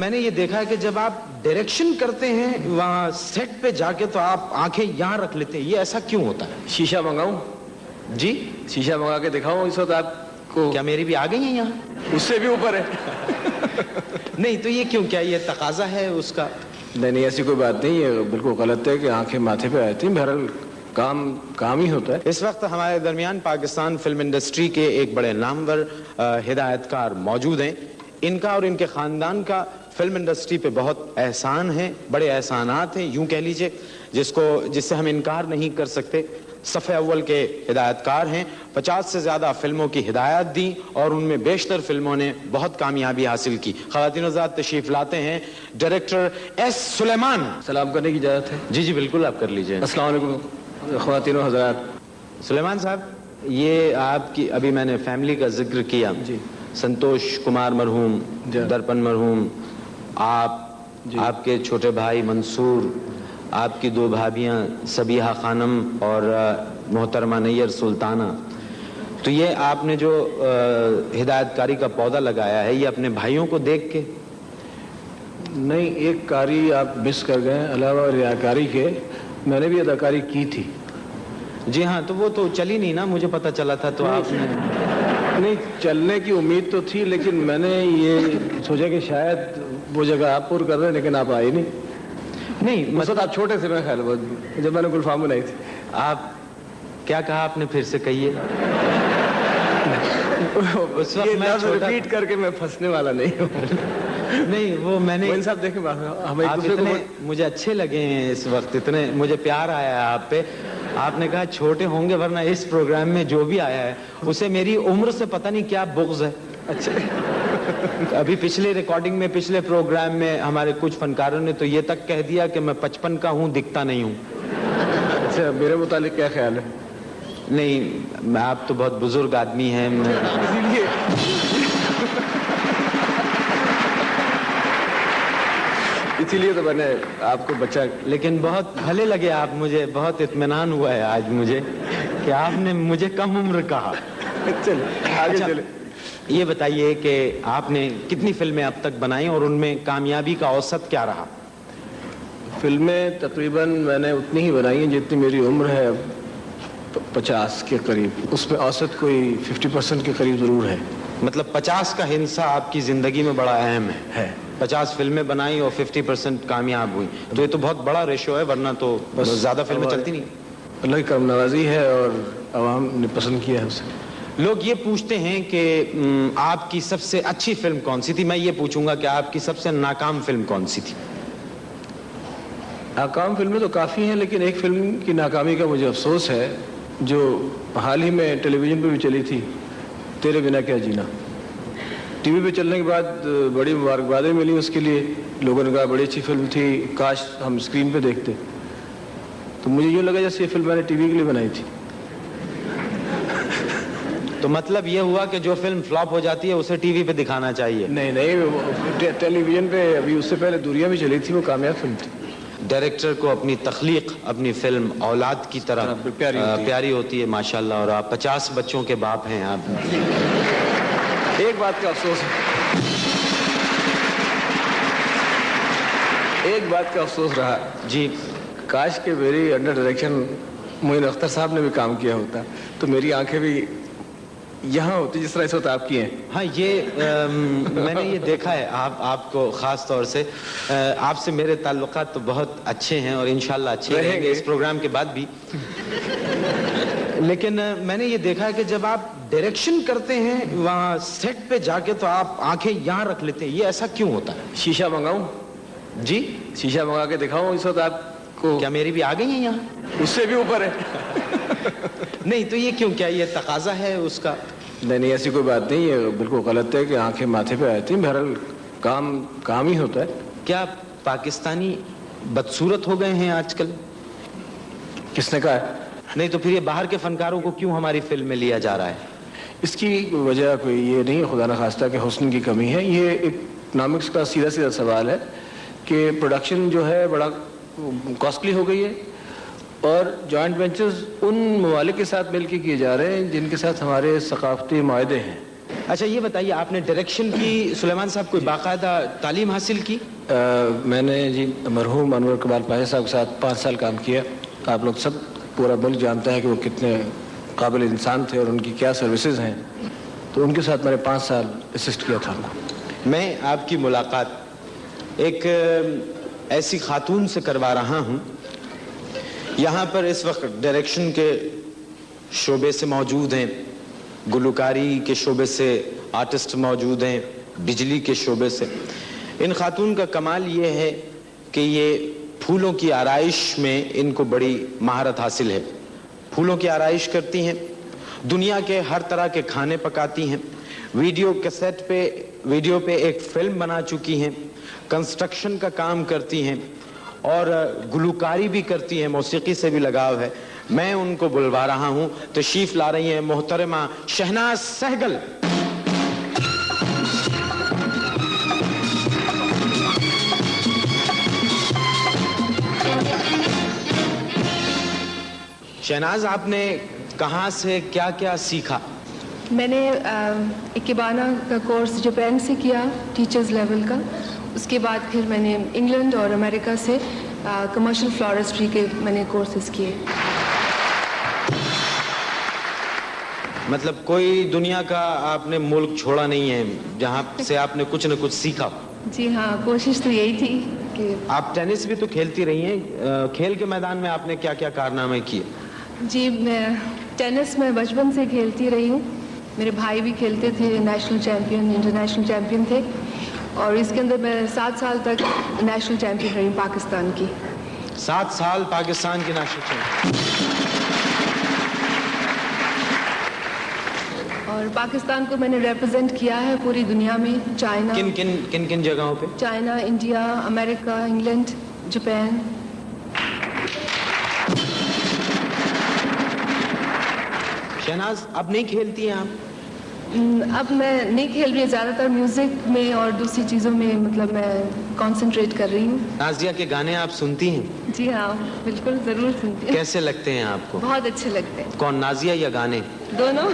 میں نے یہ دیکھا ہے کہ جب آپ ڈائریکشن کرتے ہیں وہاں سیٹ پہ جا کے تو آپ آنکھیں یہاں رکھ لیتے ہیں، یہ ایسا کیوں ہوتا ہے؟ شیشہ منگاؤں؟ جی شیشہ منگا کے دکھاؤں اس وقت آپ کو؟ کیا میری بھی آ گئی ہیں یہاں؟ اس سے بھی اوپر ہے۔ نہیں تو یہ کیوں، کیا یہ تقاضا ہے اس کا؟ نہیں ایسی کوئی بات نہیں، یہ بالکل غلط ہے کہ آنکھیں ماتھے پہ آتی ہیں، بہرحال کام ہی ہوتا ہے۔ اس وقت ہمارے درمیان پاکستان فلم انڈسٹری کے ایک بڑے نامور ہدایت کار موجود ہیں۔ ان کا اور ان کے خاندان کا فلم انڈسٹری پہ بہت احسان ہے، بڑے احسانات ہیں یوں کہہ لیجئے، جس سے ہم انکار نہیں کر سکتے۔ صف اول کے ہدایت کار ہیں، 50 سے زیادہ فلموں کی ہدایت دی اور ان میں بیشتر فلموں نے بہت کامیابی حاصل کی۔ خواتین حضرات تشریف لاتے ہیں ڈائریکٹر ایس سلیمان۔ سلام کرنے کی اجازت ہے؟ جی بالکل آپ کر لیجئے۔ السلام علیکم خواتین و حضرات۔ سلیمان صاحب، یہ آپ کی ابھی میں نے فیملی کا ذکر کیا، جی، سنتوش کمار مرحوم، درپن مرحوم، آپ، جی، آپ کے چھوٹے بھائی منصور، آپ کی 2 بھابیاں سبیحہ خانم اور محترمہ نیر سلطانہ، تو یہ آپ نے جو ہدایت کاری کا پودا لگایا ہے یہ اپنے بھائیوں کو دیکھ کے؟ نہیں، ایک کاری آپ مس کر گئے، علاوہ ریاکاری کے میں نے بھی اداکاری کی تھی۔ جی ہاں، تو وہ تو چلی نہیں نا، مجھے پتہ چلا تھا، تو آپ نے؟ نہیں، چلنے کی امید تو تھی، لیکن میں نے یہ سوچا کہ شاید وہ جگہ آپ پور کر رہے ہیں، لیکن آپ آئے نہیں۔ مطلب آپ چھوٹے سے، میں خیال بہت جب میں نے گلفام بنائی تھی۔ آپ کیا کہا آپ نے، پھر سے کہیے؟ اس وقت میں ریپیٹ کر کے میں پھنسنے والا نہیں ہوں۔ نہیں، وہ میں نے صاحب دیکھیں، آپ اتنے مجھے اچھے لگے ہیں اس وقت، اتنے مجھے پیار آیا ہے آپ پہ۔ آپ نے کہا چھوٹے ہوں گے، ورنہ اس پروگرام میں جو بھی آیا ہے اسے میری عمر سے پتہ نہیں کیا بغض ہے۔ اچھا، ابھی پچھلے ریکارڈنگ میں، پچھلے پروگرام میں ہمارے کچھ فنکاروں نے تو یہ تک کہہ دیا کہ میں 55 کا ہوں، دکھتا نہیں ہوں۔ اچھا، میرے متعلق کیا خیال ہے؟ نہیں، آپ تو بہت بزرگ آدمی ہیں، اسی لیے تو میں نے آپ کو بچہ، لیکن بہت بھلے لگے آپ، مجھے بہت اطمینان ہوا ہے آج مجھے کہ آپ نے مجھے کم عمر کہا۔ چلے آگے چلے۔ یہ بتائیے کہ آپ نے کتنی فلمیں اب تک بنائیں اور ان میں کامیابی کا اوسط کیا رہا؟ فلمیں تقریباً میں نے اتنی ہی بنائی ہیں جتنی میری عمر ہے، 50 کے قریب۔ اس میں اوسط کوئی 50% کے قریب ضرور ہے۔ مطلب 50 کا حصہ آپ کی زندگی میں بڑا اہم ہے۔ 50 فلمیں بنائی اور 50% کامیاب ہوئی، تو یہ تو بہت بڑا ریشو ہے، ورنہ تو زیادہ فلمیں چلتی نہیں۔ اللہ کی کرم نوازی ہے اور عوام نے پسند کیا ہے اسے۔ لوگ یہ پوچھتے ہیں کہ آپ کی سب سے اچھی فلم کون سی تھی؟ میں یہ پوچھوں گا کہ آپ کی سب سے ناکام فلم کون سی تھی؟ ناکام فلمیں تو کافی ہیں، لیکن ایک فلم کی ناکامی کا مجھے افسوس ہے جو حال ہی میں ٹیلی ویژن پہ بھی چلی تھی، تیرے بنا کیا جینا۔ ٹی وی پہ چلنے کے بعد بڑی مبارکبادیں ملی اس کے لیے، لوگوں نے کہا بڑی اچھی فلم تھی، کاش ہم اسکرین پہ دیکھتے۔ تو مجھے یوں لگا جیسے یہ فلم میں نے ٹی وی کے لیے بنائی تھی۔ تو مطلب یہ ہوا کہ جو فلم فلاپ ہو جاتی ہے اسے ٹی وی پہ دکھانا چاہیے؟ نہیں، ٹیلی ویژن پہ ابھی اس سے پہلے دوریا بھی چلی تھی، وہ کامیاب فلم تھی۔ ڈائریکٹر کو اپنی تخلیق، اپنی فلم اولاد کی طرح پیاری ہوتی ہے ماشاءاللہ، اور آپ 50 بچوں کے باپ ہیں۔ آپ ایک بات کا افسوس ہے، ایک بات کا افسوس رہا جی، کاش کہ میری انڈر ڈائریکشن معین اختر صاحب نے بھی کام کیا ہوتا تو میری آنکھیں بھی یہاں ہوتی جس طرح اس وقت آپ کی ہیں۔ ہاں، یہ میں نے یہ دیکھا ہے آپ کو خاص طور سے، آپ سے میرے تعلقات تو بہت اچھے ہیں اور انشاءاللہ اچھے رہیں گے اس پروگرام کے بعد بھی۔ لیکن میں نے یہ دیکھا ہے کہ جب آپ ڈائریکشن کرتے ہیں وہاں سیٹ پہ جا کے تو آپ آنکھیں یہاں رکھ لیتے ہیں، یہ ایسا کیوں ہوتا ہے؟ شیشہ منگاؤں؟ جی، شیشہ منگا کے دکھاؤں اس وقت آپ کو؟ کیا میری بھی آ گئی ہیں یہاں؟ اس سے بھی اوپر ہے۔ نہیں تو یہ کیوں، کیا یہ تقاضا ہے اس کا؟ نہیں ایسی کوئی بات نہیں، یہ بالکل غلط ہے کہ آنکھیں ماتھے پہ آتی ہیں، بہرحال کام ہی ہوتا ہے۔ کیا پاکستانی بدصورت ہو گئے ہیں آج کل؟ کس نے کہا ہے؟ نہیں تو پھر یہ باہر کے فنکاروں کو کیوں ہماری فلم میں لیا جا رہا ہے؟ اس کی وجہ کوئی یہ نہیں، خدا نخواستہ کہ حسن کی کمی ہے، یہ اکنامکس کا سیدھا سوال ہے کہ پروڈکشن جو ہے بڑا کاسٹلی ہو گئی ہے، اور جوائنٹ وینچرز ان ممالک کے ساتھ مل کے کیے جا رہے ہیں جن کے ساتھ ہمارے ثقافتی معاہدے ہیں۔ اچھا یہ بتائیے آپ نے ڈائریکشن کی سلیمان صاحب کوئی باقاعدہ تعلیم حاصل کی؟ میں نے جی مرحوم انور اقبال پاشا صاحب کے ساتھ 5 سال کام کیا. آپ لوگ سب پورا ملک جانتا ہے کہ وہ کتنے قابل انسان تھے اور ان کی کیا سروسز ہیں, تو ان کے ساتھ میں نے 5 سال اسسٹ کیا تھا. میں آپ کی ملاقات ایک ایسی خاتون سے کروا رہا ہوں. یہاں پر اس وقت ڈائریکشن کے شعبے سے موجود ہیں, گلوکاری کے شعبے سے آرٹسٹ موجود ہیں, بجلی کے شعبے سے. ان خاتون کا کمال یہ ہے کہ یہ پھولوں کی آرائش میں ان کو بڑی مہارت حاصل ہے. پھولوں کی آرائش کرتی ہیں, دنیا کے ہر طرح کے کھانے پکاتی ہیں, ویڈیو پہ ایک فلم بنا چکی ہیں, کنسٹرکشن کا کام کرتی ہیں اور گلوکاری بھی کرتی ہیں, موسیقی سے بھی لگاؤ ہے. میں ان کو بلوا رہا ہوں, تشریف لا رہی ہیں محترمہ شہناز سہگل. شہناز, آپ نے کہاں سے کیا کیا سیکھا؟ میں نے اکیبانا کا کورس جاپان سے کیا, ٹیچرز لیول کا. اس کے بعد پھر میں نے انگلینڈ اور امریکہ سے کمرشل فلورسٹری کے میں نے کورسز کیے. مطلب کوئی دنیا کا آپ نے ملک چھوڑا نہیں ہے جہاں سے آپ نے کچھ نہ کچھ سیکھا؟ جی ہاں, کوشش تو یہی تھی کہ آپ ٹینس بھی تو کھیلتی رہی ہیں, کھیل کے میدان میں آپ نے کیا کیا کارنامے کیے؟ جی میں ٹینس میں بچپن سے کھیلتی رہی ہوں. میرے بھائی بھی کھیلتے تھے, نیشنل چیمپئن, انٹرنیشنل چیمپئن تھے, اور اس کے اندر میں 7 سال تک نیشنل چیمپئن رہی ہوں پاکستان کی. 7 سال پاکستان کی نیشنل چیمپئن. اور پاکستان کو میں نے ریپرزینٹ کیا ہے پوری دنیا میں. چائنا, کن جگہوں پہ؟ چائنا, انڈیا, امریکہ, انگلینڈ, جاپان. شہناز, اب نہیں کھیلتی ہیں آپ؟ اب میں نہیں کھیل رہی, زیادہ تر میوزک میں اور دوسری چیزوں میں مطلب میں کنسنٹریٹ کر رہی ہوں. نازیہ کے گانے آپ سنتی ہیں؟ جی ہاں, بالکل ضرور سنتی ہوں. کیسے لگتے ہیں آپ کو؟ بہت اچھے لگتے ہیں. کون, نازیہ یا گانے؟ دونوں.